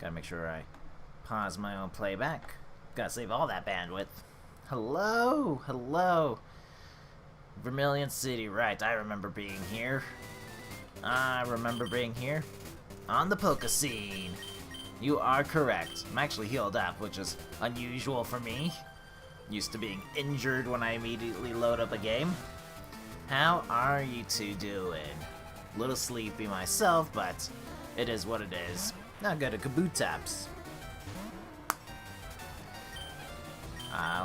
Gotta make sure I pause my own playback. Gotta save all that bandwidth. Hello, hello. Vermilion City, right, I remember being here. I remember being here. On the polka scene. You are correct. I'm actually healed up, which is unusual for me. Used to being injured when I immediately load up a game. How are you two doing? A little sleepy myself, but it is what it is. Not good at kaboot taps.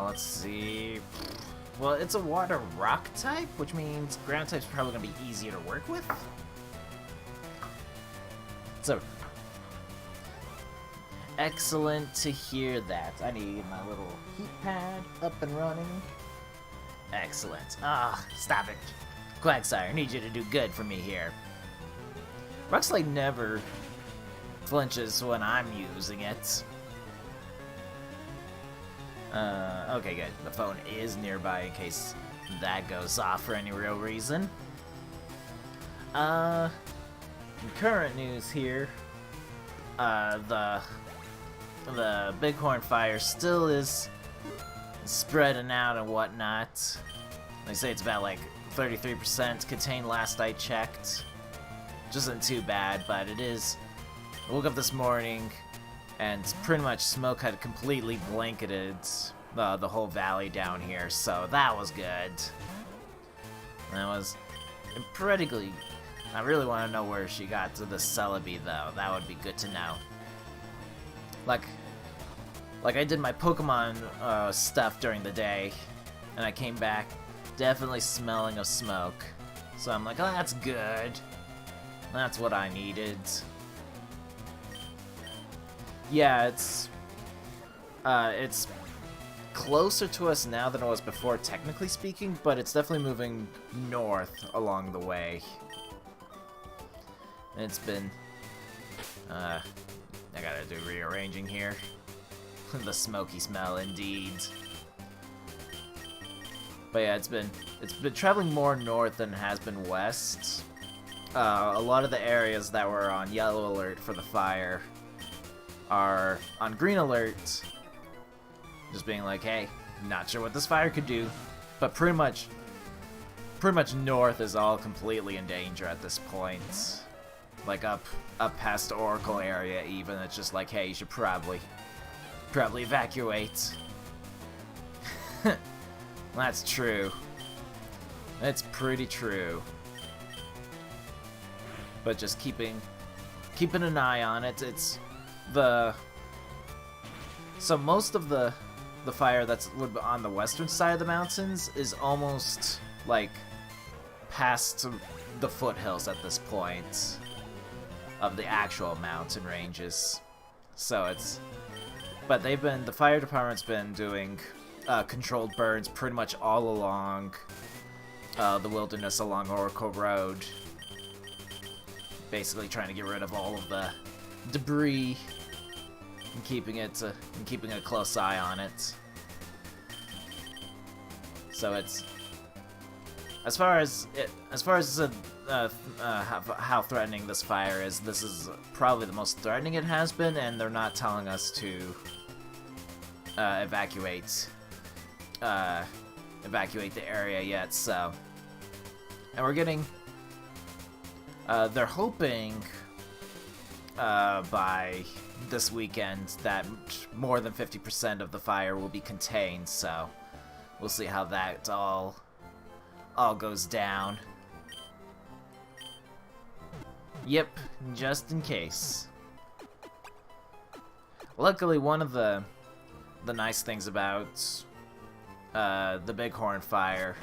Let's see. Well, it's a water rock type, which means ground type's probably gonna be easier to work with. So, excellent to hear that. I need my little heat pad up and running. Excellent. Ah, stop it. Quagsire, I need you to do good for me here. Rockslide never flinches when I'm using it. Okay, good. The phone is nearby in case that goes off for any real reason. Current news here. The Bighorn fire still is spreading out and whatnot. They say it's about like 33% contained last I checked. Which isn't too bad, but it is. I woke up this morning and pretty much smoke had completely blanketed the whole valley down here, so that was good. That was pretty. I really want to know where she got to the Celebi, though. That would be good to know. Like I did my Pokemon stuff during the day, and I came back definitely smelling of smoke. So I'm like, oh, that's good. That's what I needed. Yeah, it's closer to us now than it was before, technically speaking, but it's definitely moving north along the way. And it's been, I gotta do rearranging here. The smoky smell, indeed. But yeah, it's been traveling more north than it has been west. A lot of the areas that were on yellow alert for the fire are on green alert, just being like, hey, not sure what this fire could do, but pretty much north is all completely in danger at this point. Like up past the Oracle area even, it's just like, hey, you should probably evacuate. That's true. That's pretty true. But just keeping an eye on it. It's so most of the fire that's on the western side of the mountains is almost like past the foothills at this point of the actual mountain ranges. So it's, but the fire department's been doing controlled burns pretty much all along the wilderness along Oracle Road. Basically trying to get rid of all of the debris and keeping a close eye on it. So it's as far as how threatening this fire is, this is probably the most threatening it has been, and they're not telling us to evacuate the area yet. So, and we're getting. They're hoping by this weekend that more than 50% of the fire will be contained, so we'll see how that all goes down. Yep, just in case. Luckily, one of the nice things about the Bighorn fire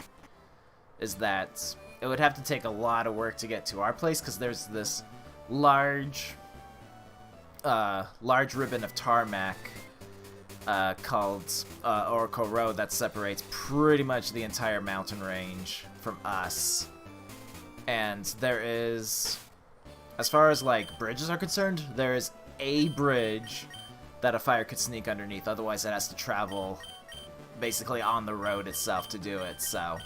is that it would have to take a lot of work to get to our place, because there's this large ribbon of tarmac called Oracle Road that separates pretty much the entire mountain range from us. And there is, as far as like bridges are concerned, there is a bridge that a fire could sneak underneath. Otherwise, it has to travel basically on the road itself to do it. So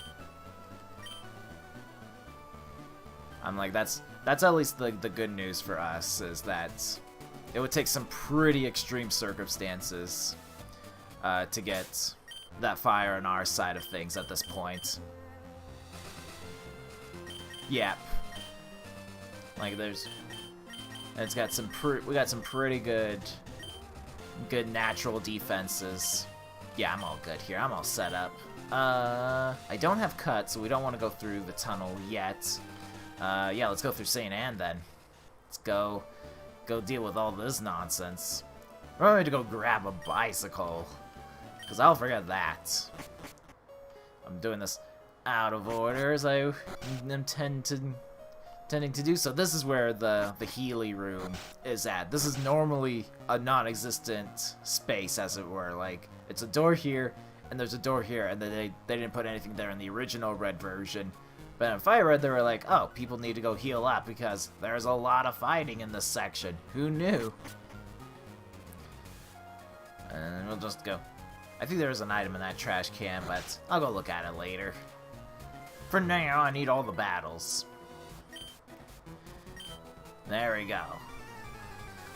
I'm like, that's at least the good news for us, is that it would take some pretty extreme circumstances to get that fire on our side of things at this point. Yep. Like it's got some we got some pretty good natural defenses. Yeah, I'm all good here. I'm all set up. I don't have cuts, so we don't want to go through the tunnel yet. Yeah, let's go through St. Anne then. Let's go deal with all this nonsense. We're going to go grab a bicycle, because I'll forget that. I'm doing this out of order, as I am tending to do so. This is where the Healy room is at. This is normally a non-existent space, as it were. Like, it's a door here, and there's a door here, and they didn't put anything there in the original Red version. But in FireRed, they were like, oh, people need to go heal up because there's a lot of fighting in this section. Who knew? And we'll just go. I think there's an item in that trash can, but I'll go look at it later. For now, I need all the battles. There we go.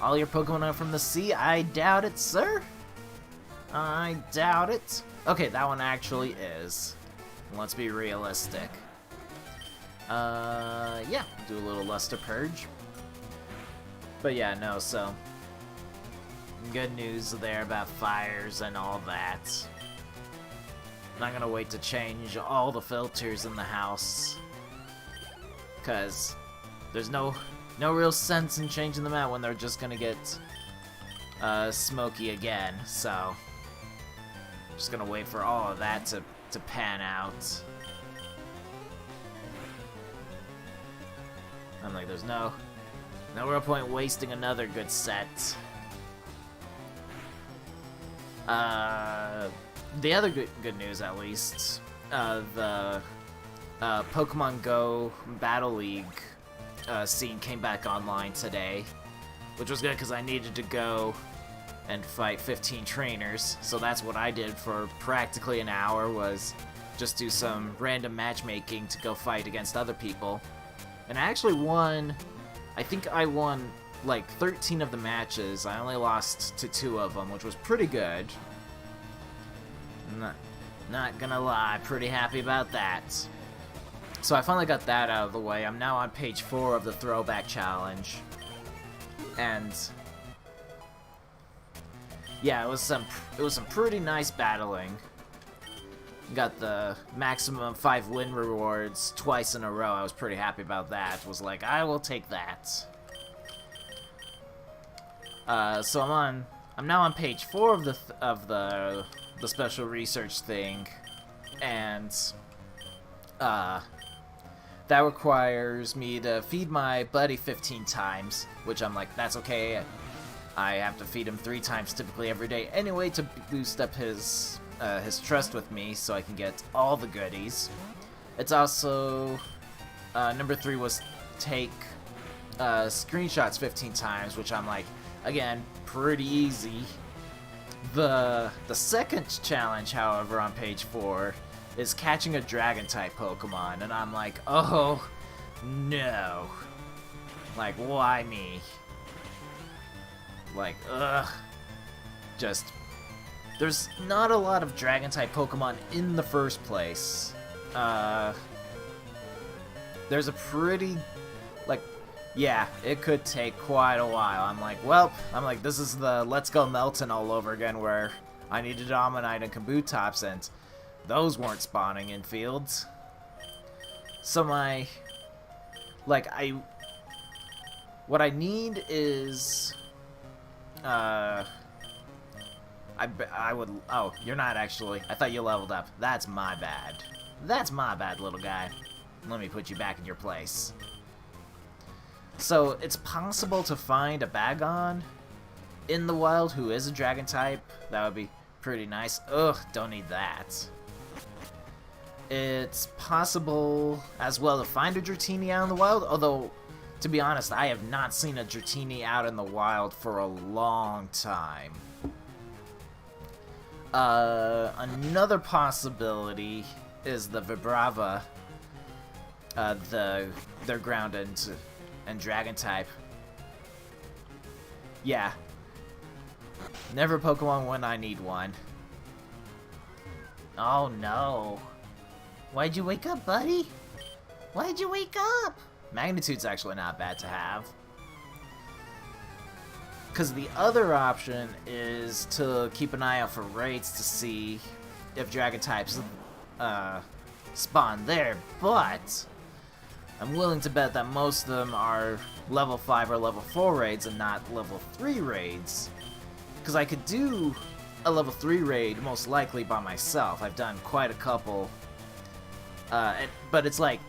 All your Pokemon are from the sea? I doubt it, sir. I doubt it. Okay, that one actually is. Let's be realistic. Yeah, do a little Luster Purge. But yeah, no, so good news there about fires and all that. I'm not gonna wait to change all the filters in the house, cause there's no real sense in changing them out when they're just gonna get smoky again. So I'm just gonna wait for all of that to pan out. I'm like, there's no real point wasting another good set. The other good news, at least, the Pokemon Go Battle League scene came back online today, which was good because I needed to go and fight 15 trainers. So that's what I did for practically an hour, was just do some random matchmaking to go fight against other people. And I actually won, I think I won like 13 of the matches. I only lost to 2 of them, which was pretty good. Not gonna lie, pretty happy about that. So I finally got that out of the way. I'm now on page 4 of the Throwback Challenge. And yeah, it was some pretty nice battling. Got the maximum 5 win rewards twice in a row. I was pretty happy about that. Was like, I will take that. So I'm now on page 4 of the special research thing, and that requires me to feed my buddy 15 times, which I'm like, that's okay. I have to feed him 3 times typically every day anyway to boost up his trust with me, so I can get all the goodies. It's also number 3 was take screenshots 15 times, which I'm like, again, pretty easy. The second challenge, however, on page 4 is catching a Dragon-type Pokemon, and I'm like, oh no, like, why me? Like, ugh, just. There's not a lot of Dragon-type Pokemon in the first place. There's a pretty, like, yeah, it could take quite a while. I'm like, this is the Let's Go Melton all over again, where I needed Dominite and Kabutops, and those weren't spawning in fields. So what I need is, oh, you're not actually. I thought you leveled up. That's my bad. That's my bad, little guy. Let me put you back in your place. So, it's possible to find a Bagon in the wild who is a Dragon type. That would be pretty nice. Ugh, don't need that. It's possible as well to find a Dratini out in the wild, although, to be honest, I have not seen a Dratini out in the wild for a long time. Another possibility is the Vibrava, their ground and Dragon type. Yeah. Never Pokemon when I need one. Oh no. Why'd you wake up, buddy? Why'd you wake up? Magnitude's actually not bad to have. Because the other option is to keep an eye out for raids to see if Dragon types spawn there, but I'm willing to bet that most of them are level 5 or level 4 raids and not level 3 raids. Because I could do a level 3 raid most likely by myself. I've done quite a couple. But it's like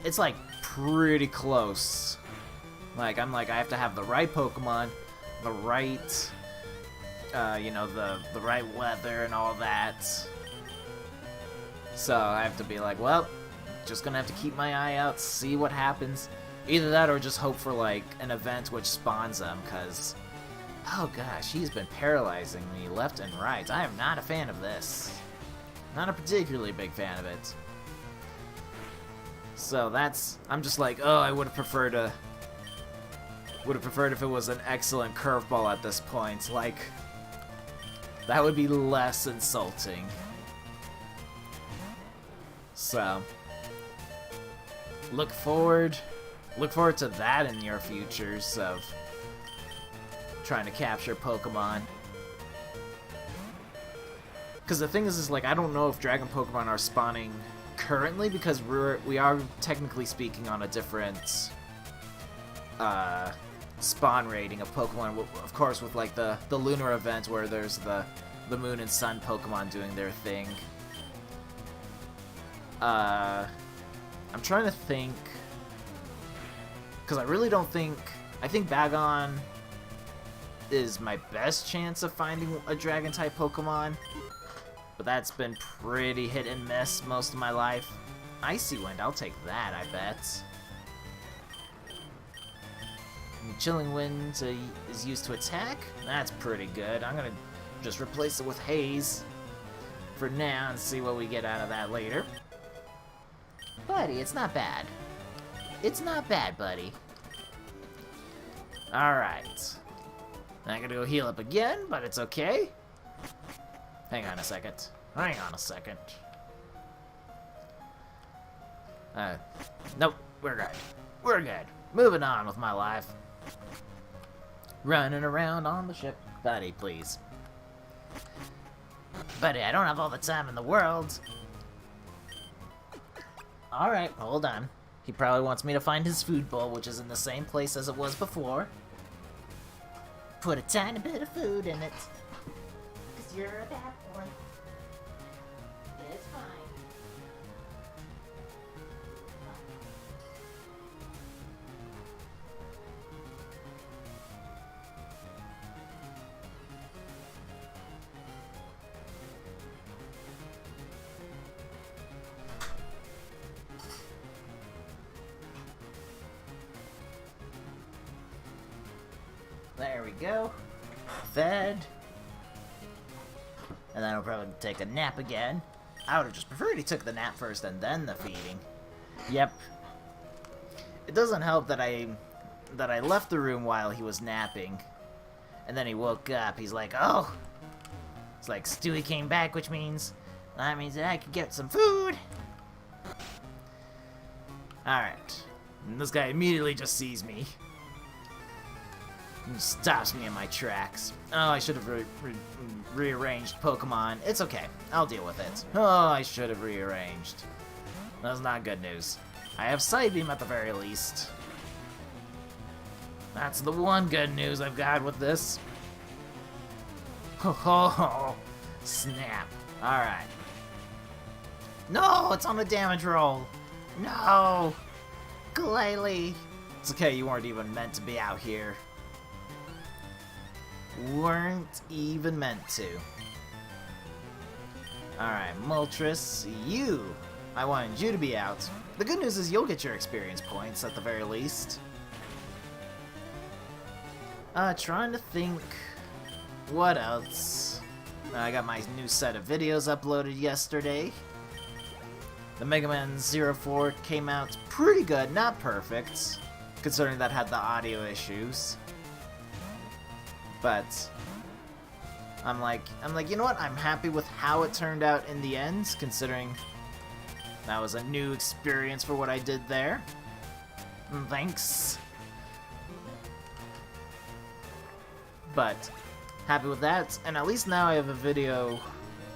pretty close. I have to have the right Pokemon, the right, you know, the right weather and all that. So I have to be like, well, just gonna have to keep my eye out, see what happens. Either that or just hope for, like, an event which spawns them, because, oh gosh, he's been paralyzing me left and right. I am not a fan of this. Not a particularly big fan of it. So that's, I'm just like, oh, I would have preferred if it was an excellent curveball at this point. Like, that would be less insulting. So, look forward to that in your futures of trying to capture Pokemon. Because the thing is like, I don't know if Dragon Pokemon are spawning currently, because we are technically speaking on a different spawn rating of Pokemon, of course, with like the lunar event where there's the Moon and Sun Pokemon doing their thing. I'm trying to think, because I really don't think, I think Bagon is my best chance of finding a Dragon-type Pokemon, but that's been pretty hit and miss most of my life. Icy Wind, I'll take that, I bet. And Chilling Wind is used to attack. That's pretty good. I'm gonna just replace it with Haze for now and see what we get out of that later. Buddy, it's not bad. It's not bad, buddy. Alright. I'm gonna go heal up again, but it's okay. Hang on a second. Hang on a second. Nope, we're good. We're good. Moving on with my life. Running around on the ship. Buddy, please. Buddy, I don't have all the time in the world. Alright, hold on. He probably wants me to find his food bowl, which is in the same place as it was before. Put a tiny bit of food in it. Because you're a bad boy. It's fine. There we go. Fed. And then I'll probably take a nap again. I would have just preferred he took the nap first and then the feeding. Yep. It doesn't help that I left the room while he was napping. And then he woke up. He's like, oh. It's like, Stewie came back, which means that means that I could get some food. Alright. And this guy immediately just sees me. And stops me in my tracks. Oh, I should have rearranged Pokemon. It's okay. I'll deal with it. Oh, I should have rearranged. That's not good news. I have Side Beam at the very least. That's the one good news I've got with this. Oh, snap. Alright. No, it's on the damage roll. No. Glalie. It's okay, you weren't even meant to be out here. Weren't even meant to. Alright, Moltres, I wanted you to be out. The good news is you'll get your experience points at the very least. Trying to think what else. I got my new set of videos uploaded yesterday. The Mega Man 04 came out pretty good, not perfect, considering that had the audio issues. But I'm like, you know what? I'm happy with how it turned out in the end, considering that was a new experience for what I did there. Thanks. But happy with that, and at least now I have a video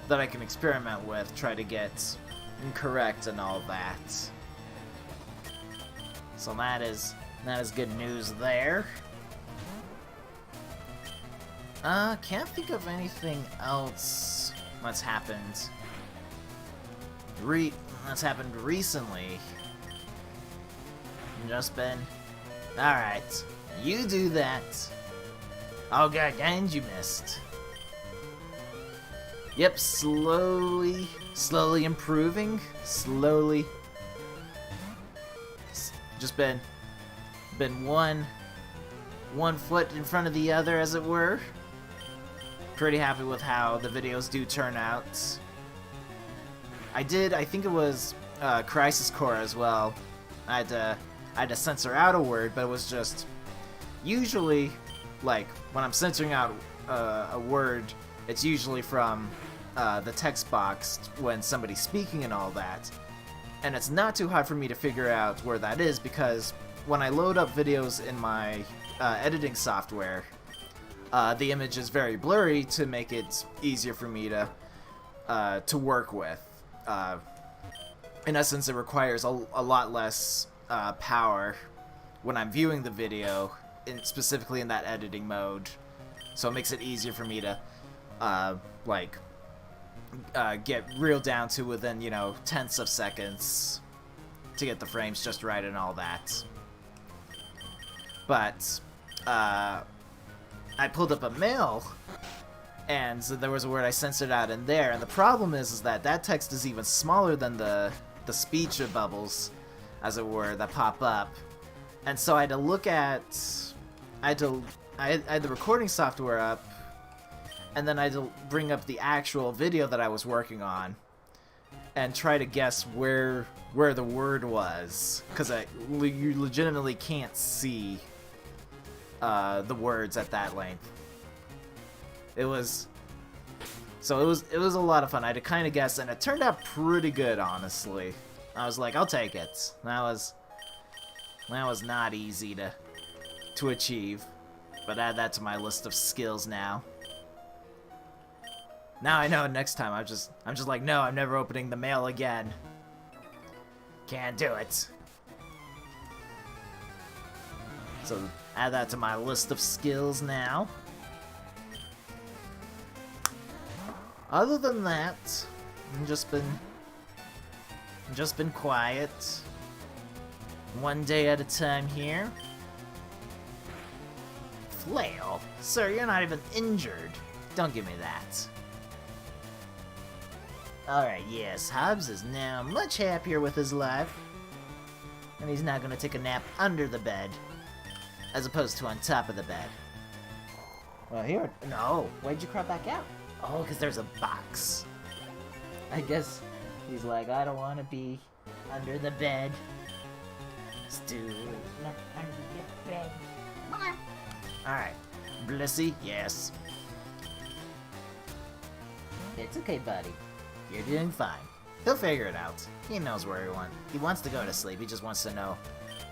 that I can experiment with, try to get correct and all that. So that is good news there. Can't think of anything else that's happened. That's happened recently. Just been, alright, you do that. Oh god, and you missed. Yep, slowly improving, slowly. Just been one foot in front of the other, as it were. Pretty happy with how the videos do turn out. I think it was Crisis Core as well. I had to censor out a word, but it was just usually, like, when I'm censoring out a word, it's usually from the text box when somebody's speaking and all that. And it's not too hard for me to figure out where that is, because when I load up videos in my editing software, the image is very blurry to make it easier for me to work with. In essence, it requires a lot less power when I'm viewing the video, specifically in that editing mode. So it makes it easier for me to get real down to within, you know, tenths of seconds to get the frames just right and all that. But I pulled up a mail, and so there was a word I censored out in there, and the problem is that text is even smaller than the speech bubbles, as it were, that pop up. And so I had to look at, I had the recording software up, and then I had to bring up the actual video that I was working on and try to guess where the word was, because you legitimately can't see the words at that length. It was a lot of fun. I had to kind of guess, and it turned out pretty good, honestly. I was like, I'll take it. That was not easy to achieve, but add that to my list of skills now. Now I know next time I'm just like, no, I'm never opening the mail again. Can't do it. So add that to my list of skills now. Other than that, I've just been quiet. One day at a time here. Flail? Sir, you're not even injured. Don't give me that. Alright, yes, Hobbs is now much happier with his life. And he's not gonna take a nap under the bed, as opposed to on top of the bed. Well, here... No! Why'd you crawl back out? Oh, because there's a box. I guess he's like, I don't want to be under the bed. Stu, not under the bed. Alright. Blissey, yes. It's okay, buddy. You're doing fine. He'll figure it out. He knows where he wants to go to sleep. He just wants to know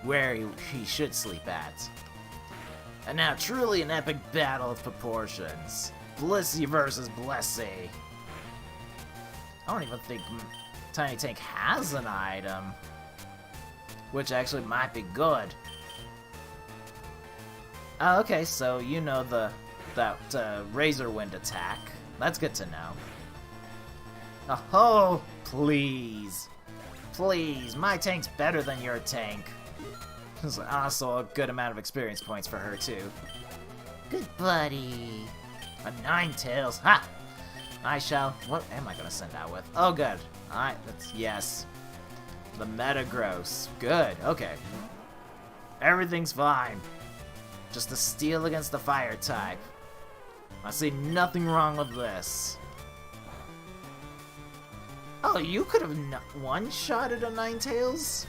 where he should sleep at. And now, truly an epic battle of proportions. Blissey versus Blessy. I don't even think Tiny Tank has an item, which actually might be good. Oh, okay, so you know that Razor Wind attack. That's good to know. Oh, please. Please, my tank's better than your tank. There's also a good amount of experience points for her, too. Good buddy. A Ninetales. Ha! I shall... What am I going to send out with? Oh, good. Alright, that's... Yes. The Metagross. Good. Okay. Everything's fine. Just a steal against the fire type. I see nothing wrong with this. Oh, you could have one-shotted a Ninetales?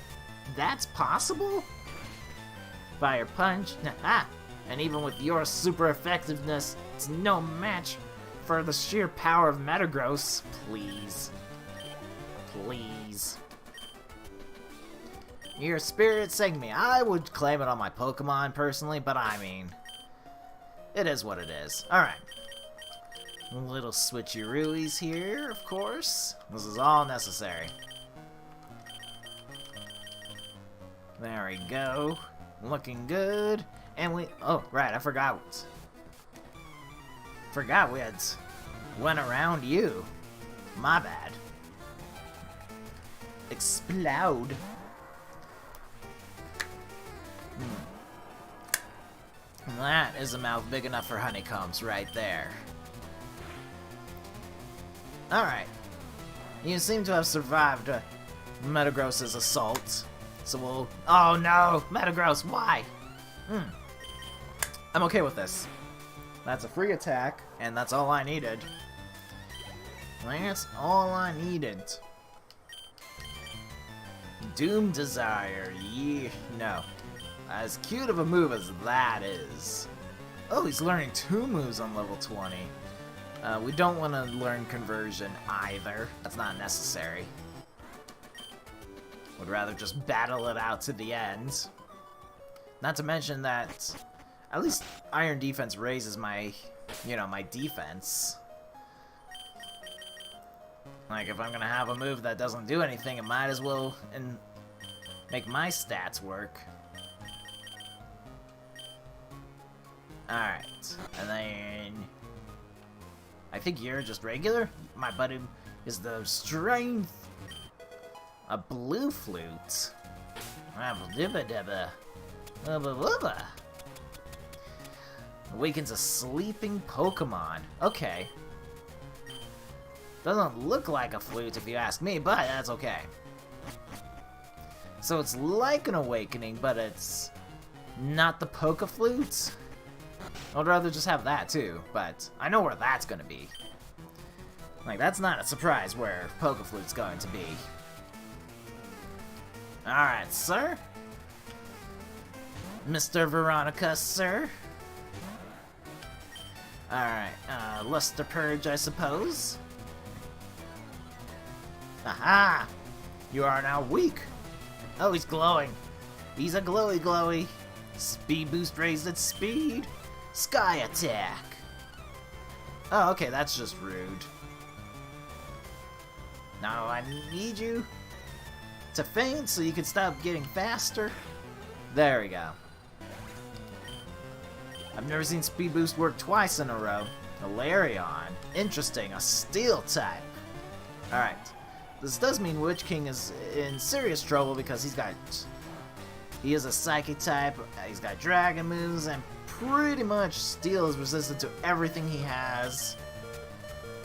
That's possible? Fire Punch. Ah! And even with your super effectiveness, it's no match for the sheer power of Metagross. Please. Please. Your spirit sang me. I would claim it on my Pokemon personally, but I mean, it is what it is. Alright. Little switcheroos here, of course. This is all necessary. There we go. Looking good. And we... Oh, right, I forgot. Forgot we had went around you. My bad. Explode. That is a mouth big enough for honeycombs right there. Alright. You seem to have survived Metagross's assault. So we'll... Oh no! Metagross, why? I'm okay with this. That's a free attack, and that's all I needed. That's all I needed. Doom Desire, yeah, no. As cute of a move as that is. Oh, he's learning 2 moves on level 20. We don't want to learn Conversion either. That's not necessary. Would rather just battle it out to the end. Not to mention that at least Iron Defense raises my, my defense. Like, if I'm gonna have a move that doesn't do anything, it might as well make my stats work. Alright, and then... I think you're just regular? My buddy is the Strength... A blue flute. Awakens a sleeping Pokemon. Okay. Doesn't look like a flute if you ask me, but that's okay. So it's like an awakening, but it's not the Poke-Flute. I'd rather just have that too, but I know where that's gonna be. Like, that's not a surprise where Poke-Flute's going to be. Alright, sir. Mr. Veronica, sir. Alright, Luster Purge, I suppose. Aha! You are now weak. Oh, he's glowing. He's a glowy. Speed boost raised its speed. Sky attack. Oh, okay, that's just rude. Now I need you to faint so you can stop getting faster. There we go. I've never seen Speed Boost work twice in a row. Hilarion. Interesting, a Steel type. Alright. This does mean Witch King is in serious trouble because he is a Psychic type, he's got Dragon moves, and pretty much Steel is resistant to everything he has.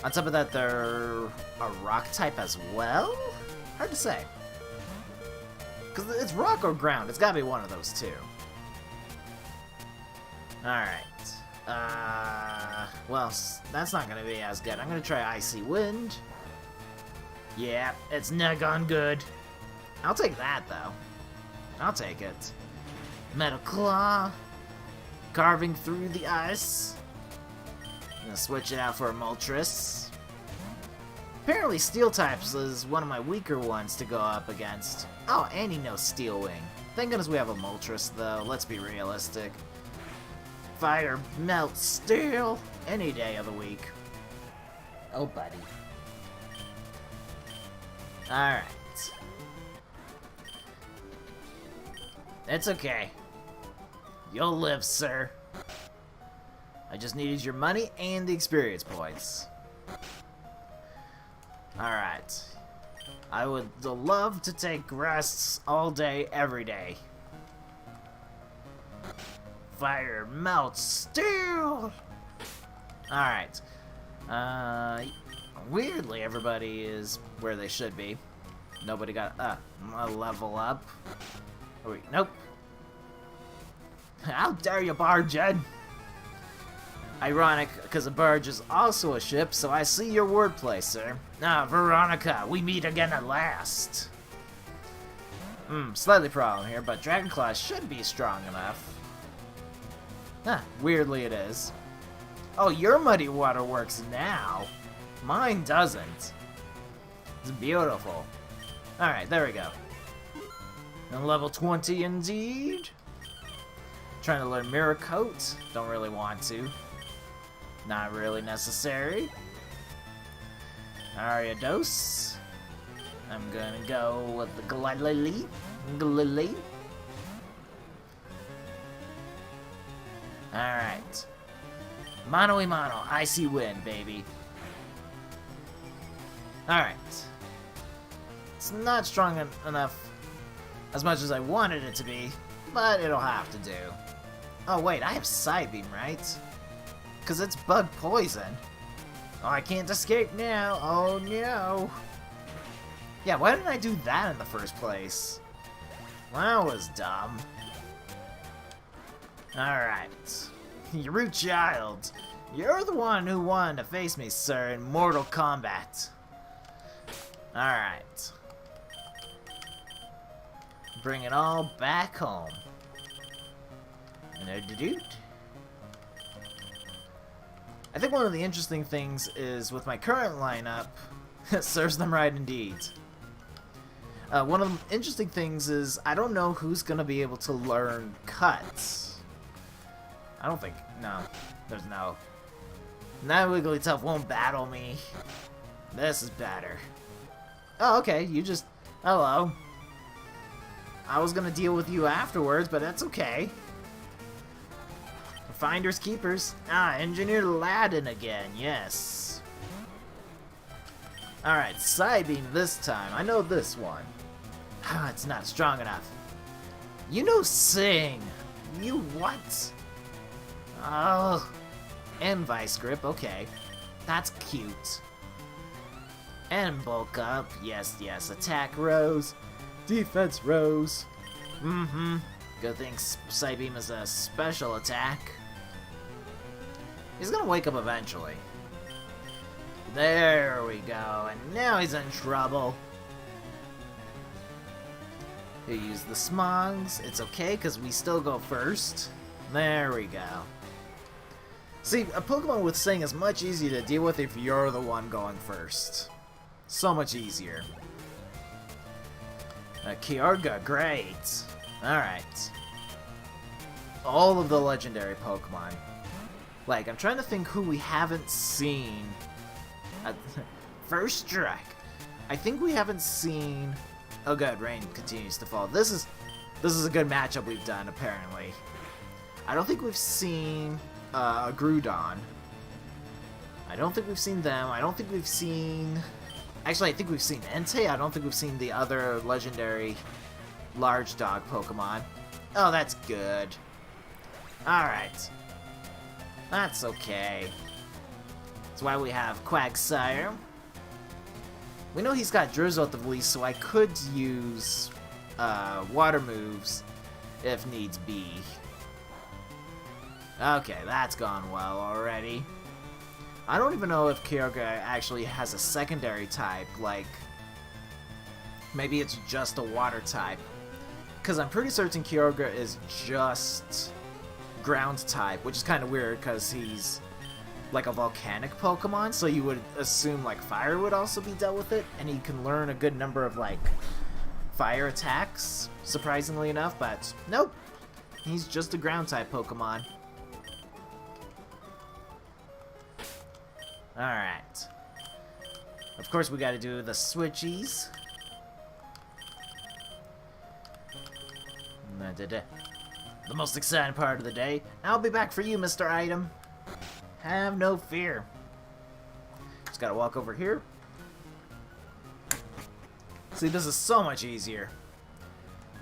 On top of that, they're a Rock type as well? Hard to say. Because it's Rock or Ground, it's gotta be one of those two. Alright. Well, that's not gonna be as good. I'm gonna try Icy Wind. Yeah, it's not gone good. I'll take that, though. I'll take it. Metal Claw. Carving through the ice. I'm gonna switch it out for a Moltres. Apparently Steel types is one of my weaker ones to go up against. Oh, and he knows Steel Wing. Thank goodness we have a Moltres, though. Let's be realistic. Fire, melt, steel, any day of the week. Oh, buddy. Alright. It's okay. You'll live, sir. I just needed your money and the experience points. Alright. I would love to take rests all day, every day. Fire, melt, steel! Alright. Weirdly, everybody is where they should be. Nobody got a level up. Oh, wait, nope. How dare you barge in? Ironic, because a barge is also a ship, so I see your wordplay, sir. Veronica, we meet again at last. Slightly problem here, but Dragon Claw should be strong enough. Huh, weirdly it is. Oh, your muddy water works now. Mine doesn't. It's beautiful. Alright, there we go. And level 20 indeed. Trying to learn Mirror Coat. Don't really want to. Not really necessary. Ariados. I'm gonna go with the Glalie. Alright. Mano y mano. Icy wind, baby. Alright. It's not strong enough as much as I wanted it to be, but it'll have to do. Oh wait, I have Side Beam, right? Because it's bug poison. Oh, I can't escape now. Oh no. Yeah, why didn't I do that in the first place? That was dumb. Alright. You child. You're the one who wanted to face me, sir, in Mortal Kombat. Alright. Bring it all back home. I think one of the interesting things is with my current lineup, serves them right indeed. One of the interesting things is I don't know who's gonna be able to learn cuts. I don't think, no, there's no. That Wigglytuff won't battle me. This is better. Oh, okay, you just, hello. I was gonna deal with you afterwards, but that's okay. Finders keepers. Ah, Engineer Aladdin again, yes. Alright, Side Beam this time. I know this one. Ah, it's not strong enough. You know Sing. You what? Oh. And Vice Grip, okay. That's cute. And Bulk Up, yes, yes. Attack Rose. Defense Rose. Mm-hmm. Good thing Side Beam is a special attack. He's gonna wake up eventually. There we go, and now he's in trouble. He'll use the Smogs. It's okay, because we still go first. There we go. See, a Pokemon with Sing is much easier to deal with if you're the one going first. So much easier. Kyogre, great. Alright. All of the legendary Pokemon. Like, I'm trying to think who we haven't seen. First Strike. I think we haven't seen... Oh good, rain continues to fall. This is a good matchup we've done, apparently. I don't think we've seen a Groudon. I don't think we've seen them. I don't think we've seen... Actually, I think we've seen Entei. I don't think we've seen the other legendary large dog Pokemon. Oh, that's good. Alright. That's okay. That's why we have Quagsire. We know he's got Drizzle at the least, so I could use water moves if needs be. Okay, that's gone well already. I don't even know if Kyogre actually has a secondary type, like... Maybe it's just a water type. Because I'm pretty certain Kyogre is just ground type, which is kind of weird because he's like a volcanic Pokemon, so you would assume like fire would also be dealt with it, and he can learn a good number of like fire attacks, surprisingly enough, but nope. He's just a ground type Pokemon. Alright. Of course we gotta do the switchies. The most exciting part of the day. I'll be back for you, Mr. Item. Have no fear. Just gotta walk over here. See, this is so much easier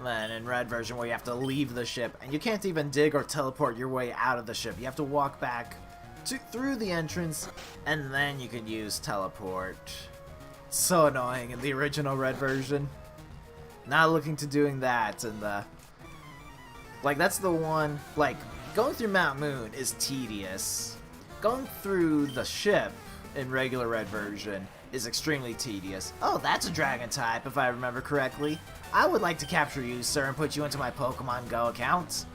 than in Red version where you have to leave the ship. And you can't even dig or teleport your way out of the ship. You have to walk back through the entrance, and then you can use teleport. So annoying in the original Red version. Not looking to doing that in the... Like, that's the one... Like, going through Mount Moon is tedious. Going through the ship in regular Red version is extremely tedious. Oh, that's a dragon type, if I remember correctly. I would like to capture you, sir, and put you into my Pokemon Go account.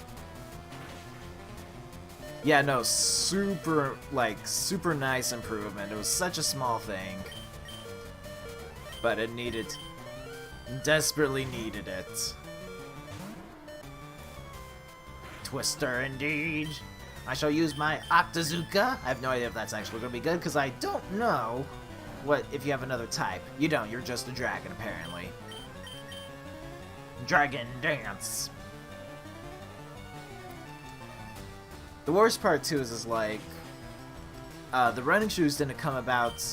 Yeah, no, super, like, super nice improvement. It was such a small thing. But it desperately needed it. Twister, indeed. I shall use my Octazooka. I have no idea if that's actually going to be good, because I don't know if you have another type. You don't, you're just a dragon, apparently. Dragon Dance. The worst part, too, is like, the running shoes didn't come about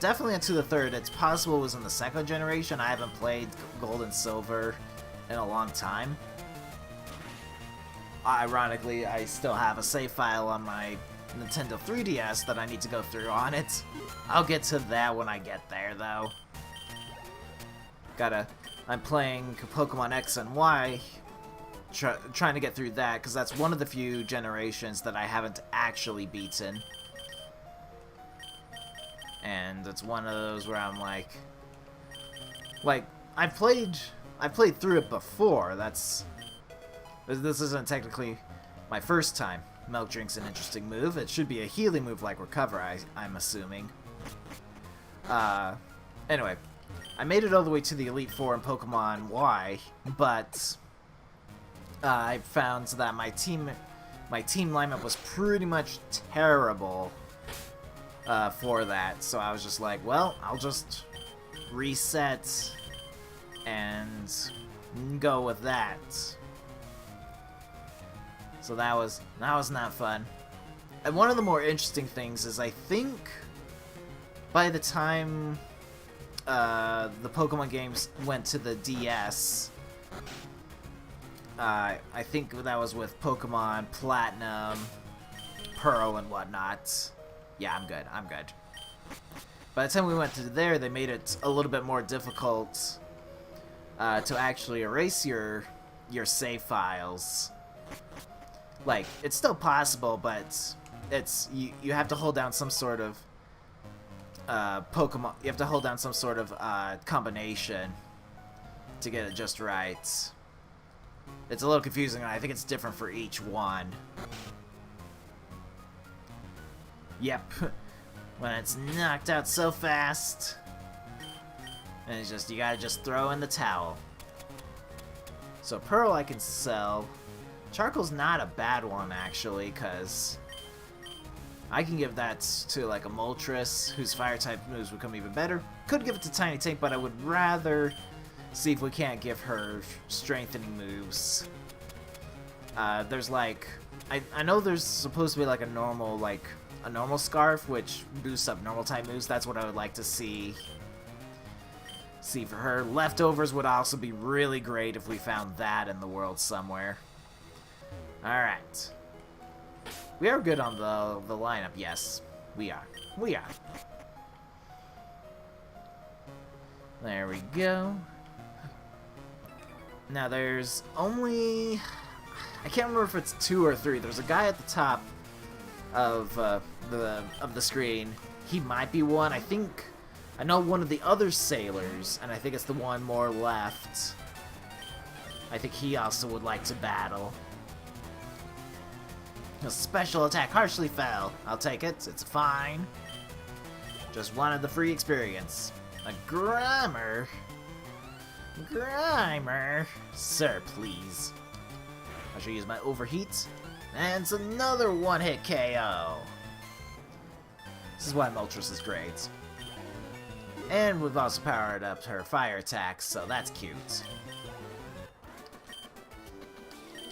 definitely into the third. It's possible it was in the second generation. I haven't played Gold and Silver in a long time. Ironically, I still have a save file on my Nintendo 3DS that I need to go through on it. I'll get to that when I get there, though. I'm playing Pokemon X and Y, trying to get through that, because that's one of the few generations that I haven't actually beaten. And it's one of those where I'm like, I played through it before. This isn't technically my first time. Milk Drink's an interesting move. It should be a healing move like Recover, I'm assuming. Anyway, I made it all the way to the Elite Four in Pokemon Y, but I found that my team lineup was pretty much terrible for that. So I was just like, well, I'll just reset and go with that. So that was not fun. And one of the more interesting things is I think by the time the Pokemon games went to the DS, I think that was with Pokemon Platinum, Pearl, and whatnot. Yeah, I'm good. By the time we went to there, they made it a little bit more difficult to actually erase your save files. Like, it's still possible, but you have to hold down some sort of Pokemon. You have to hold down some sort of combination to get it just right. It's a little confusing, and I think it's different for each one. Yep. When it's knocked out so fast, and it's just, you gotta just throw in the towel. So Pearl I can sell. Charcoal's not a bad one, actually, because I can give that to, like, a Moltres, whose fire-type moves would come even better. Could give it to Tiny Tank, but I would rather see if we can't give her strengthening moves. There's, like, I know there's supposed to be, like, a normal Scarf, which boosts up normal-type moves. That's what I would like to see for her. Leftovers would also be really great if we found that in the world somewhere. Alright. We are good on the lineup, yes. We are. There we go. Now there's only... I can't remember if it's 2 or 3. There's a guy at the top of the screen. He might be one. I know one of the other sailors, and I think it's the one more left. I think he also would like to battle. A special attack harshly fell. I'll take it. It's fine. Just wanted the free experience. A Grimer? Sir, please. I shall use my Overheat. And it's another one-hit KO. This is why Moltres is great. And we've also powered up her fire attacks, so that's cute.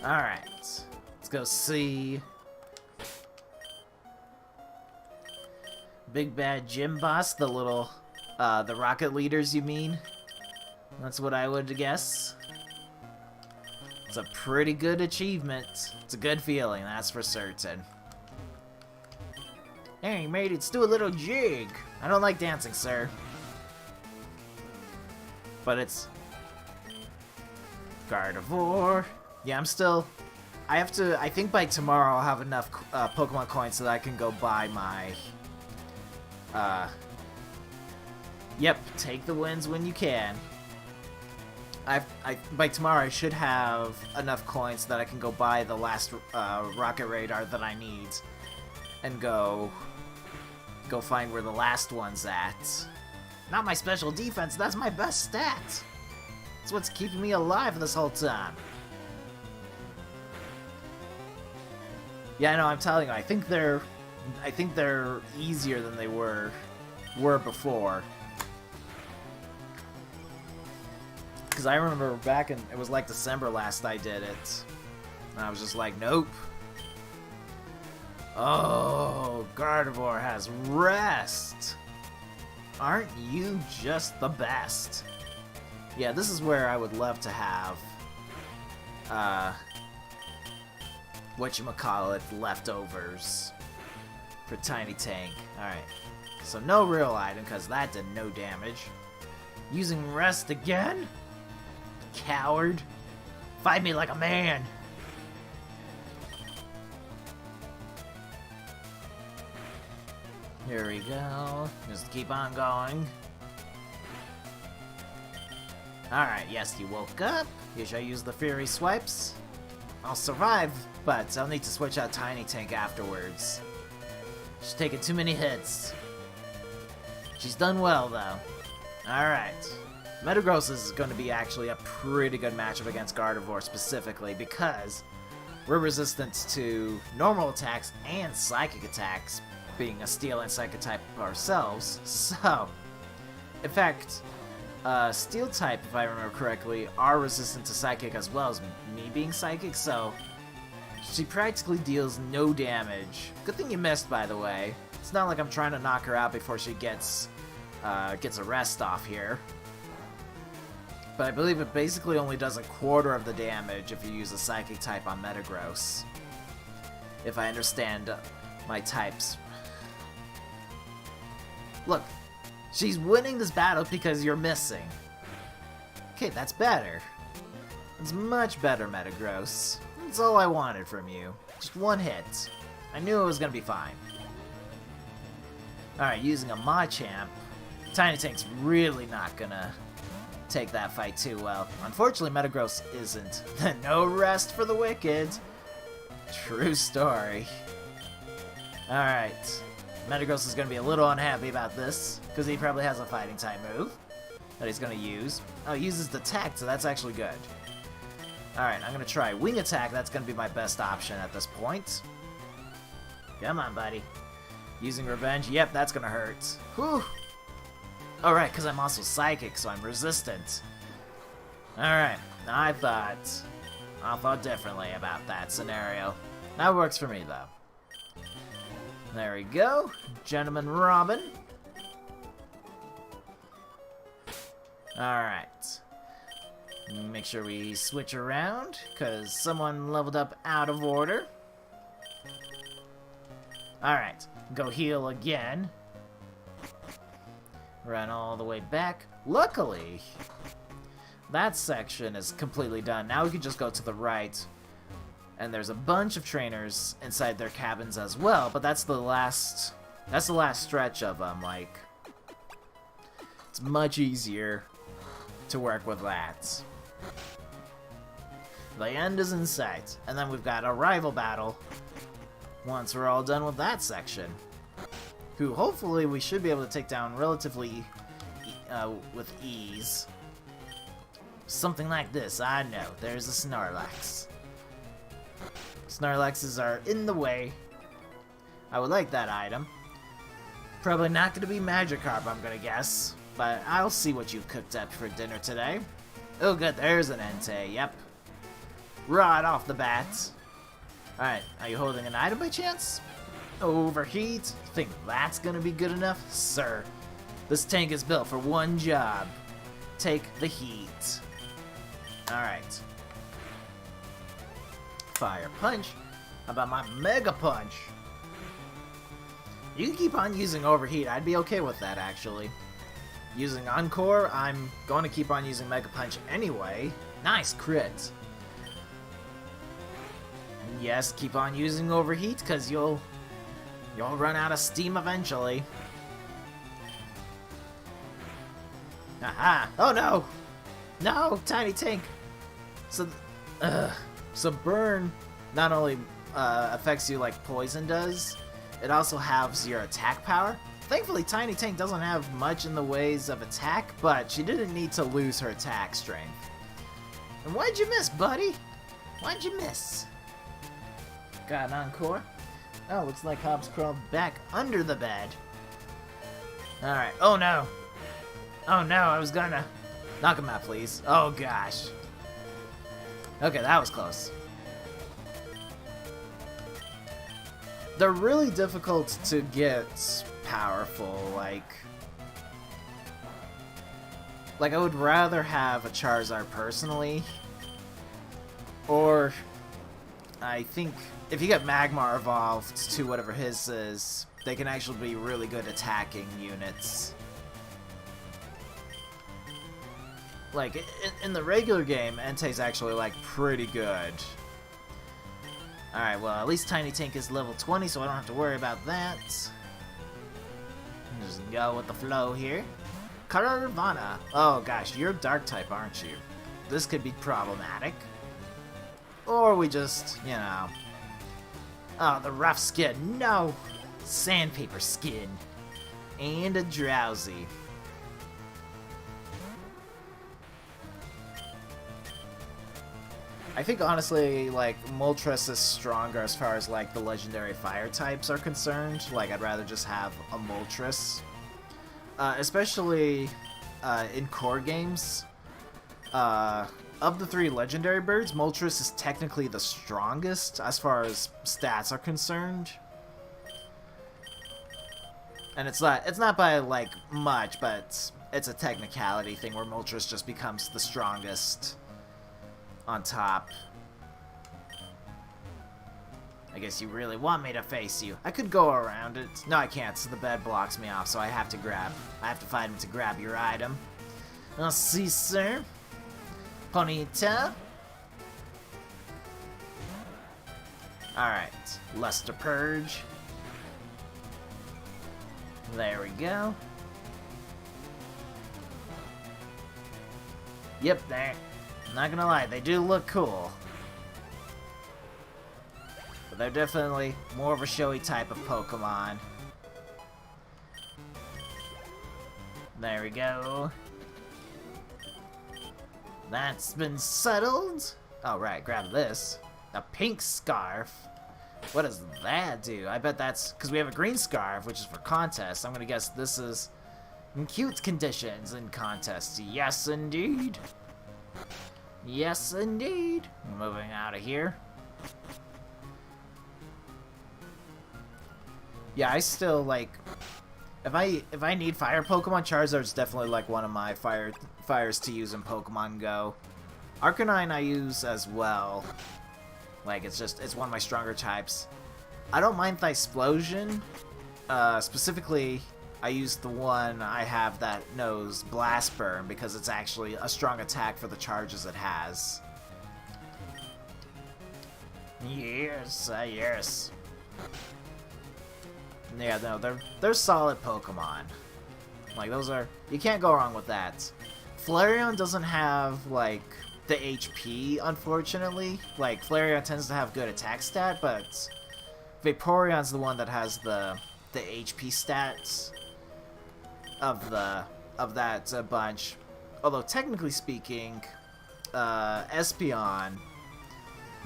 Alright. Let's go see... Big Bad Gym Boss, the little, the rocket leaders, you mean? That's what I would guess. It's a pretty good achievement. It's a good feeling, that's for certain. Hey, mate, let's do a little jig. I don't like dancing, sir. But it's... Gardevoir. Yeah, I'm still... I think by tomorrow I'll have enough Pokemon coins so that I can go buy my... Yep, take the wins when you can. by tomorrow I should have enough coins that I can go buy the last rocket radar that I need, and go find where the last one's at. Not my special defense. That's my best stat. That's what's keeping me alive this whole time. Yeah, no, I'm telling you, I think they're easier than they were before. Because I remember back in, it was like December last I did it. And I was just like, nope. Oh, Gardevoir has rest. Aren't you just the best? Yeah, this is where I would love to have, whatchamacallit, leftovers for Tiny Tank. Alright, so no real item, because that did no damage. Using rest again? Coward. Fight me like a man. Here we go. Just keep on going. Alright, yes, you woke up. You shall use the Fury Swipes. I'll survive, but I'll need to switch out Tiny Tank afterwards. She's taken too many hits. She's done well, though. Alright. Metagross is going to be actually a pretty good matchup against Gardevoir specifically, because we're resistant to normal attacks and psychic attacks, being a Steel and Psychic type ourselves. So, in fact, Steel type, if I remember correctly, are resistant to Psychic as well as me being Psychic, so she practically deals no damage. Good thing you missed, by the way. It's not like I'm trying to knock her out before she gets a rest off here. But I believe it basically only does a quarter of the damage if you use a Psychic type on Metagross. If I understand my types. Look, she's winning this battle because you're missing. Okay, that's better. It's much better, Metagross. That's all I wanted from you. Just one hit. I knew it was gonna be fine. Alright, using a Machamp, Tiny Tank's really not gonna take that fight too well. Unfortunately, Metagross isn't. No rest for the wicked. True story. Alright. Metagross is going to be a little unhappy about this, because he probably has a fighting type move that he's going to use. Oh, he uses the attack, so that's actually good. Alright, I'm going to try Wing Attack. That's going to be my best option at this point. Come on, buddy. Using Revenge. Yep, that's going to hurt. Whew. Alright, because I'm also Psychic, so I'm resistant. Alright, I thought differently about that scenario. That works for me, though. There we go. Gentleman Robin. Alright. Make sure we switch around, because someone leveled up out of order. Alright. Go heal again. Run all the way back. Luckily, that section is completely done. Now we can just go to the right. And there's a bunch of trainers inside their cabins as well, but that's the last stretch of them. Like, it's much easier to work with that. The end is in sight, and then we've got a rival battle once we're all done with that section, who hopefully we should be able to take down relatively with ease. Something like this, I know. There's a Snorlax. Snorlaxes are in the way. I would like that item. Probably not going to be Magikarp, I'm going to guess. But I'll see what you cooked up for dinner today. Oh good, there's an Entei, yep. Right off the bat. Alright, are you holding an item by chance? Overheat? Think that's going to be good enough? Sir, this tank is built for one job. Take the heat. Alright. Fire Punch? How about my Mega Punch? You can keep on using Overheat. I'd be okay with that, actually. Using Encore, I'm going to keep on using Mega Punch anyway. Nice crit. And yes, keep on using Overheat, because you'll run out of steam eventually. Aha! Oh no! No, Tiny Tank! So, so burn not only affects you like poison does, it also halves your attack power. Thankfully, Tiny Tank doesn't have much in the ways of attack, but she didn't need to lose her attack strength. And why'd you miss, buddy? Why'd you miss? Got an encore? Oh, looks like Hobbs crawled back under the bed. Alright. Oh no! Oh no, I was gonna... Knock him out, please. Oh gosh. Okay, that was close. They're really difficult to get powerful, like I would rather have a Charizard personally, or I think if you get Magmar evolved to whatever his is, they can actually be really good attacking units. Like, in the regular game, Entei's actually, like, pretty good. Alright, well, at least Tiny Tank is level 20, so I don't have to worry about that. Just go with the flow here. Caravana. Oh, gosh, you're Dark-type, aren't you? This could be problematic. Or we just, you know... Oh, the rough skin. No! Sandpaper skin. And a Drowsy. I think, honestly, like, Moltres is stronger as far as, like, the legendary fire types are concerned. Like, I'd rather just have a Moltres. Especially in core games. Of the three legendary birds, Moltres is technically the strongest as far as stats are concerned. And it's not by, like, much, but it's a technicality thing where Moltres just becomes the strongest on top. I guess you really want me to face you. I could go around it. No, I can't, so the bed blocks me off, so I have to fight him to grab your item. I'll see, sir. Ponyta. Alright, Luster Purge. There we go. Yep, there. Not gonna lie, they do look cool. But they're definitely more of a showy type of Pokemon. There we go. That's been settled. Oh, right, grab this. A pink scarf. What does that do? I bet that's because we have a green scarf, which is for contests. I'm gonna guess this is in cute conditions in contests. Yes, indeed. Yes, indeed. Moving out of here. Yeah, I still like. If I need fire Pokemon, Charizard's definitely like one of my fires to use in Pokemon Go. Arcanine I use as well. Like it's one of my stronger types. I don't mind Thesplosion. Specifically, I use the one I have that knows Blast Burn because it's actually a strong attack for the charges it has. Yes, yes. Yeah, no, they're solid Pokemon. Like those are, you can't go wrong with that. Flareon doesn't have like the HP, unfortunately. Like Flareon tends to have good attack stat, but Vaporeon's the one that has the HP stats of that bunch. Although technically speaking, Espeon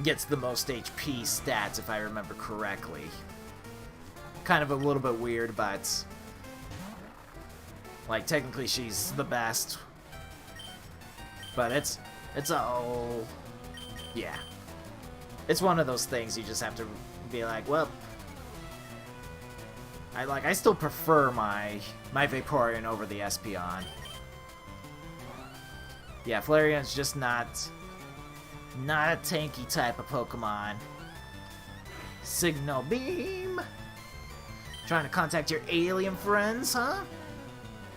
gets the most HP stats if I remember correctly. Kind of a little bit weird, but like technically she's the best. But it's all, yeah. It's one of those things you just have to be like, well, I still prefer my Vaporeon over the Espeon. Yeah, Flareon's just not a tanky type of Pokemon. Signal Beam. Trying to contact your alien friends, huh?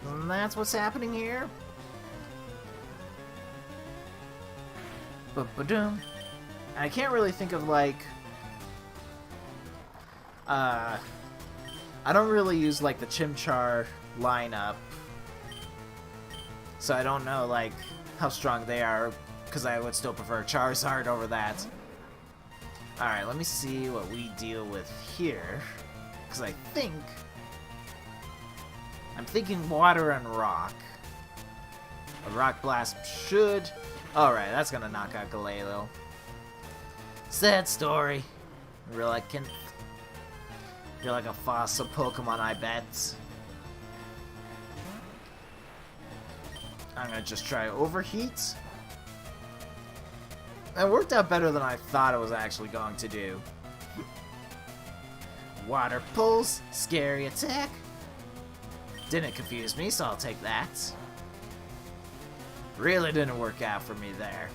And that's what's happening here? Ba-ba-doom. I can't really think of, like... I don't really use, like, the Chimchar lineup. So I don't know, like, how strong they are, because I would still prefer Charizard over that. Alright, let me see what we deal with here, because I'm thinking water and rock. A rock blast should... Alright, that's gonna knock out Galelo. Sad story. You're like a fossil Pokemon, I bet. I'm gonna just try Overheat. It worked out better than I thought it was actually going to do. Water Pulse, scary attack. Didn't confuse me, so I'll take that. Really didn't work out for me there.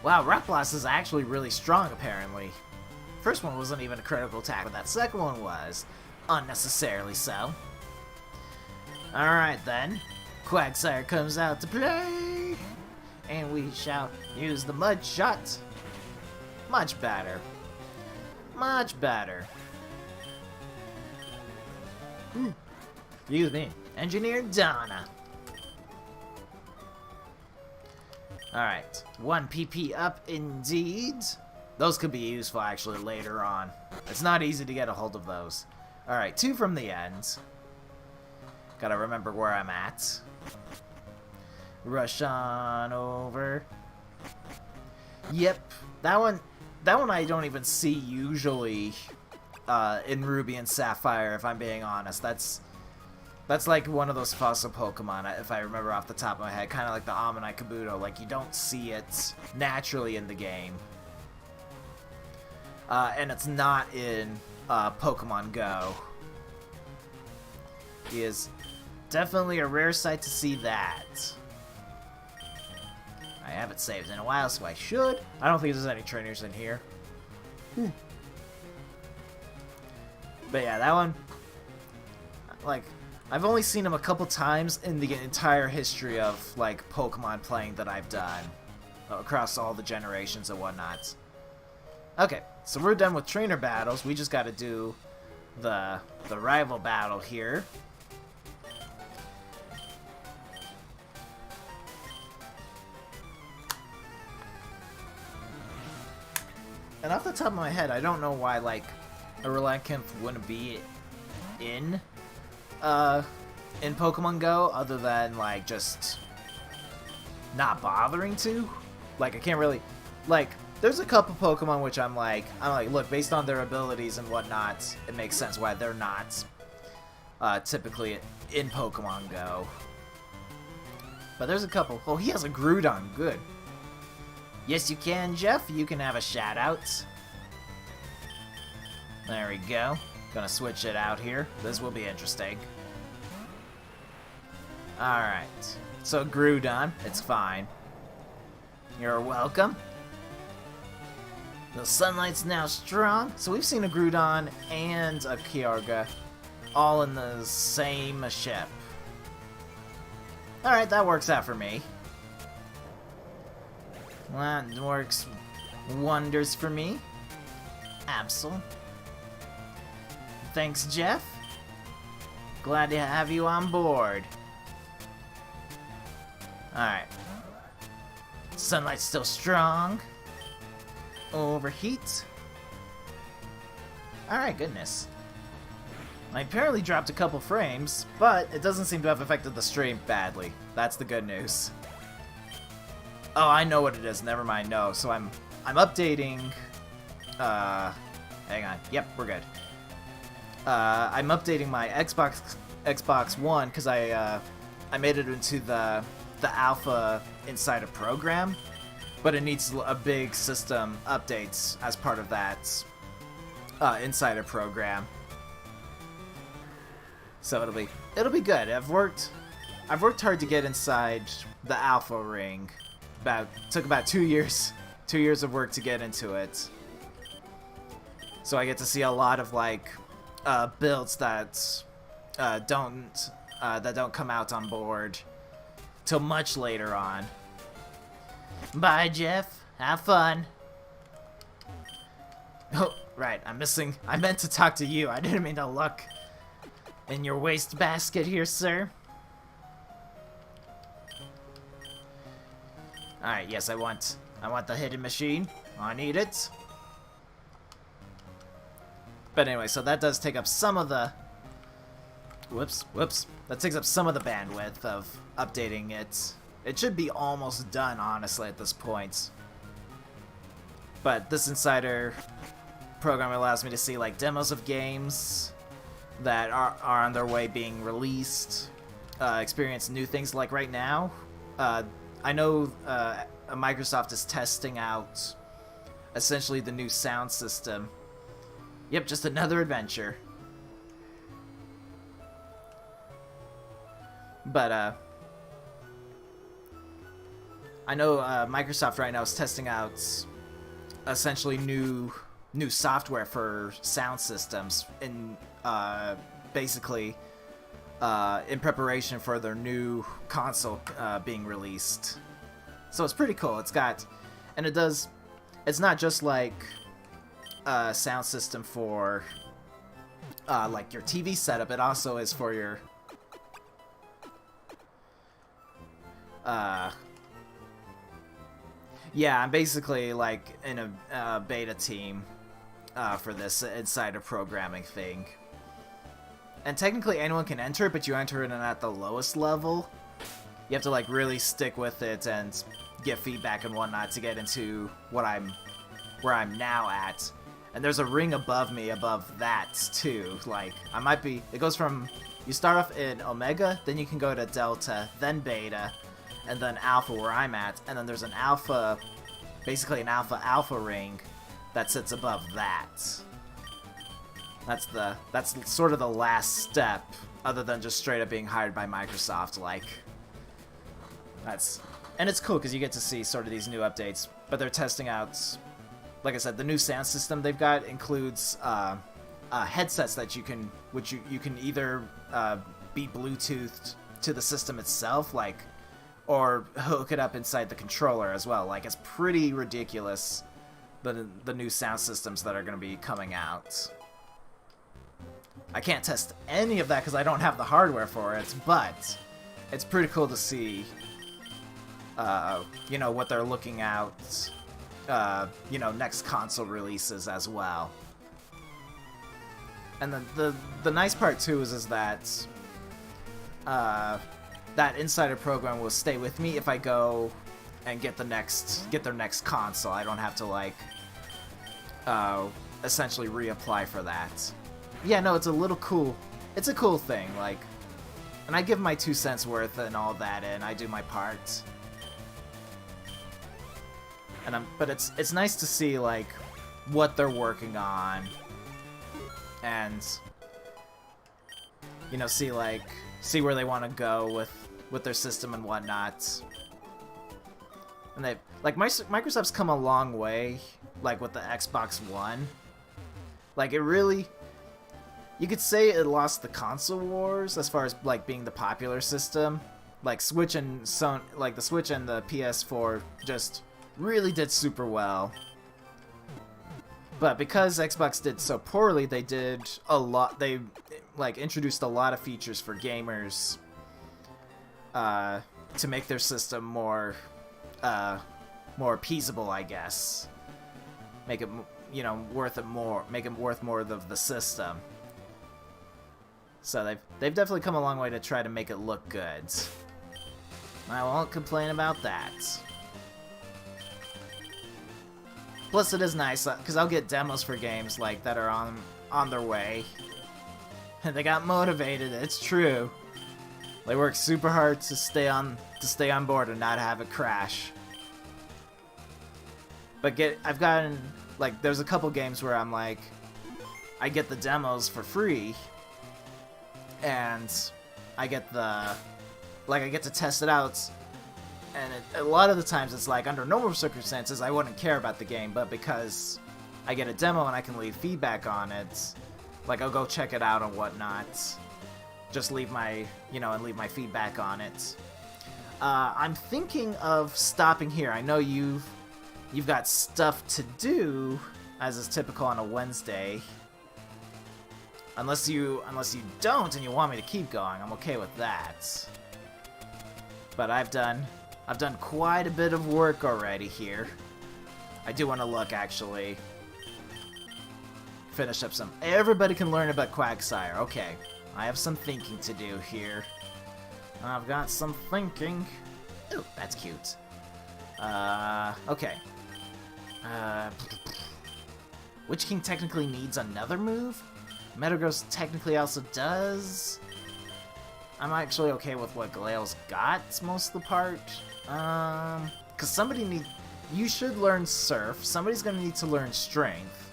Wow, Rock Blast is actually really strong, apparently. First one wasn't even a critical attack, but that second one was. Unnecessarily so. Alright then. Quagsire comes out to play! And we shall use the Mud Shot. Much better. Much better. Excuse me. Engineer Donna. Alright, 1 PP up indeed. Those could be useful actually later on. It's not easy to get a hold of those. Alright, 2 from the end. Gotta remember where I'm at. Rush on over. Yep, that one I don't even see usually in Ruby and Sapphire, if I'm being honest. That's like one of those fossil Pokemon, if I remember off the top of my head. Kind of like the Ammonite Kabuto. Like, you don't see it naturally in the game. And it's not in Pokemon Go. He is definitely a rare sight to see that. I haven't saved in a while, so I should. I don't think there's any trainers in here. But yeah, that one... Like... I've only seen him a couple times in the entire history of, like, Pokemon playing that I've done. Across all the generations and whatnot. Okay, so we're done with trainer battles. We just gotta do the rival battle here. And off the top of my head, I don't know why, like, a Relenkamp wouldn't be in Pokemon Go, other than, like, just not bothering to. Like, I can't really, like, there's a couple Pokemon which I'm like, look, based on their abilities and whatnot, it makes sense why they're not typically in Pokemon Go. But there's a couple. Oh, he has a Groudon. Good. Yes, you can, Jeff. You can have a shout-out. There we go. Gonna switch it out here. This will be interesting. Alright. So, Groudon, it's fine. You're welcome. The Sunlight's now strong. So we've seen a Groudon and a Kyogre all in the same ship. Alright, that works out for me. That works wonders for me. Absol. Thanks, Jeff. Glad to have you on board. Alright. Sunlight's still strong. Overheat. Alright, goodness. I apparently dropped a couple frames, but it doesn't seem to have affected the stream badly. That's the good news. Oh, I know what it is. Never mind. No, so I'm updating. Hang on. Yep, we're good. I'm updating my Xbox One because I made it into the alpha inside a program, but it needs a big system updates as part of that insider program. So it'll be good. I've worked hard to get inside the alpha ring. Took about 2 years. 2 years of work to get into it. So I get to see a lot of like builds that don't come out on board till much later on. Bye, Jeff. Have fun. Oh, right. I meant to talk to you. I didn't mean to look in your wastebasket here, sir. Alright, yes, I want the hidden machine. I need it. But anyway, so that does take up some of the... Whoops. That takes up some of the bandwidth of updating it. It should be almost done, honestly, at this point. But this Insider program allows me to see, like, demos of games that are on their way being released. Experience new things, like right now. I know Microsoft is testing out essentially the new sound system. Yep, just another adventure. But, I know Microsoft right now is testing out essentially new software for sound systems in, basically, in preparation for their new console being released. So it's pretty cool. It's got, and it does, it's not just like a sound system for like your TV setup. It also is for your yeah, I'm basically like in a beta team for this Insider programming thing. And technically anyone can enter it, but you enter it at the lowest level. You have to like really stick with it and get feedback and whatnot to get into where I'm now at. And there's a ring above me above that too. Like I might be, it goes from, you start off in Omega, then you can go to Delta, then Beta, and then Alpha where I'm at, and then there's an Alpha, basically an Alpha ring that sits above that. That's sort of the last step, other than just straight up being hired by Microsoft. Like, and it's cool because you get to see sort of these new updates, but they're testing out, like I said, the new sound system they've got includes headsets that you can, which you can either be Bluetoothed to the system itself, like, or hook it up inside the controller as well. Like, it's pretty ridiculous, the new sound systems that are going to be coming out. I can't test any of that because I don't have the hardware for it, but it's pretty cool to see, you know, what they're looking at, you know, next console releases as well. And the nice part too is that that Insider program will stay with me if I go and get their next console. I don't have to like essentially reapply for that. Yeah, no, it's a little cool. It's a cool thing, like, and I give my 2 cents worth and all that, and I do my part. And but it's nice to see like what they're working on, and you know, see where they want to go with their system and whatnot. And they like Microsoft's come a long way, like with the Xbox One. Like it really, you could say it lost the console wars as far as like being the popular system. Like Switch and like the Switch and the PS4 just really did super well. But because Xbox did so poorly, they did a lot. They like introduced a lot of features for gamers to make their system more appeasable, I guess. Make it, you know, worth it more. Make it worth more of the system. So they've definitely come a long way to try to make it look good. I won't complain about that. Plus, it is nice because I'll get demos for games like that are on their way, and they got motivated. It's true. They work super hard to stay on board and not have it crash. But I've gotten like there's a couple games where I'm like, I get the demos for free, and I get I get to test it out. And a lot of the times it's like, under normal circumstances, I wouldn't care about the game, but because I get a demo and I can leave feedback on it, like, I'll go check it out and whatnot. Just leave my, and leave my feedback on it. I'm thinking of stopping here. I know you've got stuff to do, as is typical on a Wednesday. Unless you don't and you want me to keep going, I'm okay with that. But I've done I've done quite a bit of work already here. I do want to look, actually. Finish up some... Everybody can learn about Quagsire. Okay. I have some thinking to do here. I've got some thinking. Ooh, that's cute. Okay. Witch King technically needs another move? Metagross technically also does. I'm actually okay with what Galeal's got most of the part. Cause somebody need... You should learn Surf. Somebody's gonna need to learn Strength.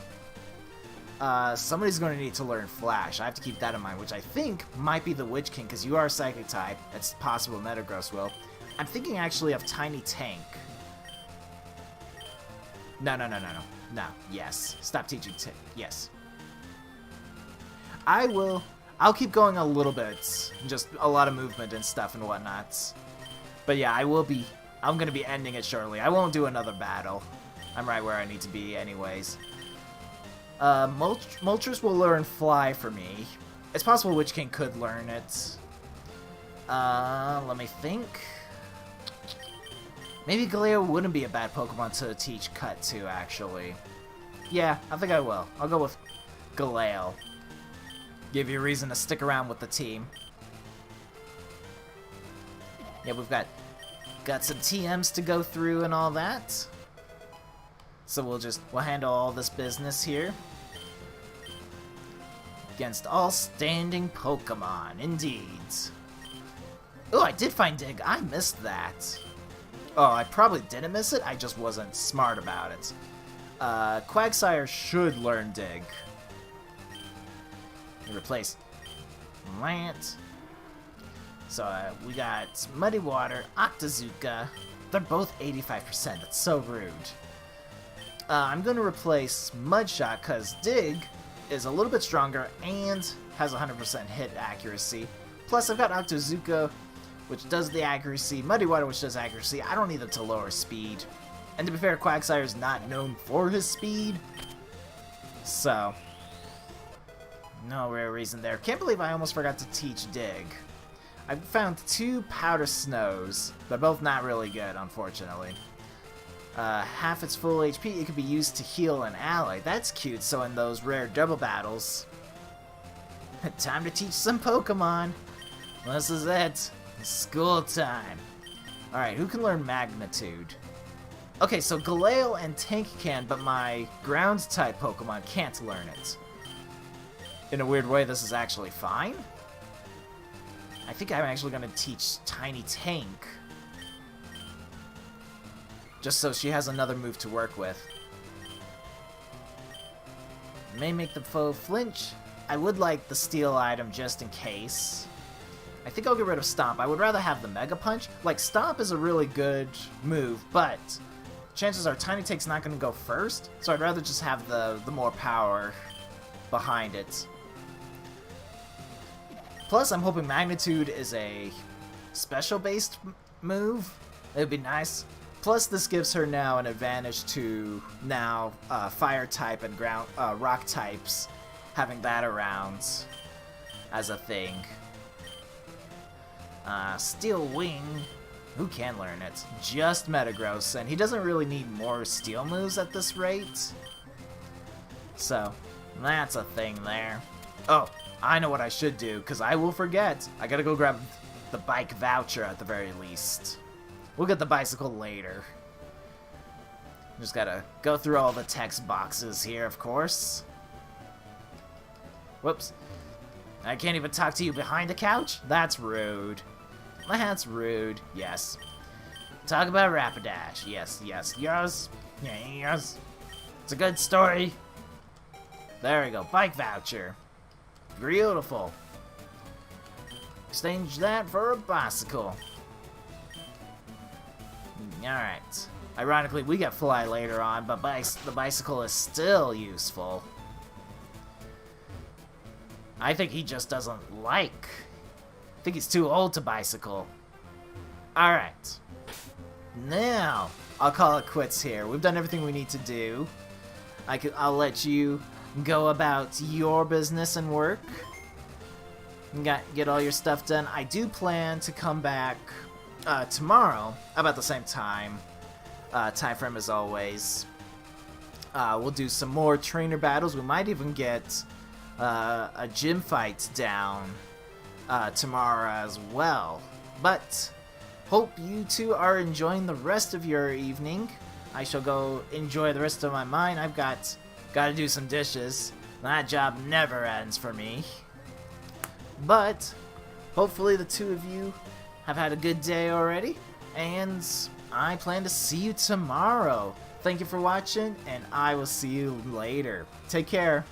Somebody's gonna need to learn Flash. I have to keep that in mind, which I think might be the Witch King, because you are Psychic type. It's possible Metagross will. I'm thinking actually of Tiny Tank. No. No, yes. Stop teaching yes. I'll keep going a little bit. Just a lot of movement and stuff and whatnot. But yeah, I'm gonna be ending it shortly. I won't do another battle. I'm right where I need to be anyways. Moltres will learn Fly for me. It's possible Witch King could learn it. Let me think. Maybe Galeo wouldn't be a bad Pokemon to teach Cut to, actually. Yeah, I think I will. I'll go with Galeo. Give you a reason to stick around with the team. Yeah, we've got some TMs to go through and all that. So we'll handle all this business here. Against all standing Pokemon, indeed. Oh, I did find Dig. I missed that. Oh, I probably didn't miss it. I just wasn't smart about it. Quagsire should learn Dig. Replace Lant. So we got Muddy Water, Octazooka. They're both 85%. That's so rude. I'm going to replace Mudshot because Dig is a little bit stronger and has 100% hit accuracy. Plus, I've got Octazooka, which does the accuracy, Muddy Water, which does accuracy. I don't need it to lower speed. And to be fair, Quagsire is not known for his speed. So, no real reason there. Can't believe I almost forgot to teach Dig. I found 2 Powder Snows. They're both not really good, unfortunately. Half its full HP, it could be used to heal an ally. That's cute, so in those rare double battles... Time to teach some Pokemon! This is it. School time. Alright, who can learn Magnitude? Okay, so Galeo and Tank can, but my Ground-type Pokemon can't learn it. In a weird way, this is actually fine. I think I'm actually going to teach Tiny Tank. Just so she has another move to work with. May make the foe flinch. I would like the Steel item just in case. I think I'll get rid of Stomp. I would rather have the Mega Punch. Like, Stomp is a really good move, but chances are Tiny Tank's not going to go first, so I'd rather just have the more power behind it. Plus, I'm hoping Magnitude is a special-based move. It would be nice. Plus, this gives her now an advantage to now Fire-type and Rock types having that around as a thing. Steel Wing. Who can learn it? Just Metagross, and he doesn't really need more Steel moves at this rate. So, that's a thing there. Oh, I know what I should do, because I will forget. I gotta go grab the bike voucher at the very least. We'll get the bicycle later. Just gotta go through all the text boxes here, of course. Whoops. I can't even talk to you behind the couch? That's rude. That's rude. Yes. Talk about Rapidash. Yes. Yes. It's a good story. There we go. Bike voucher. Beautiful. Exchange that for a bicycle. Alright. Ironically, we get Fly later on, but the bicycle is still useful. I think he just doesn't like. I think he's too old to bicycle. Alright. Now, I'll call it quits here. We've done everything we need to do. I'll let you go about your business and work. Get all your stuff done. I do plan to come back tomorrow, about the same time frame as always, we'll do some more trainer battles. We might even get a gym fight down tomorrow as well. But hope you two are enjoying the rest of your evening. I shall go enjoy the rest of my mine. I've got to do some dishes. That job never ends for me. But hopefully the two of you have had a good day already, and I plan to see you tomorrow. Thank you for watching, and I will see you later. Take care.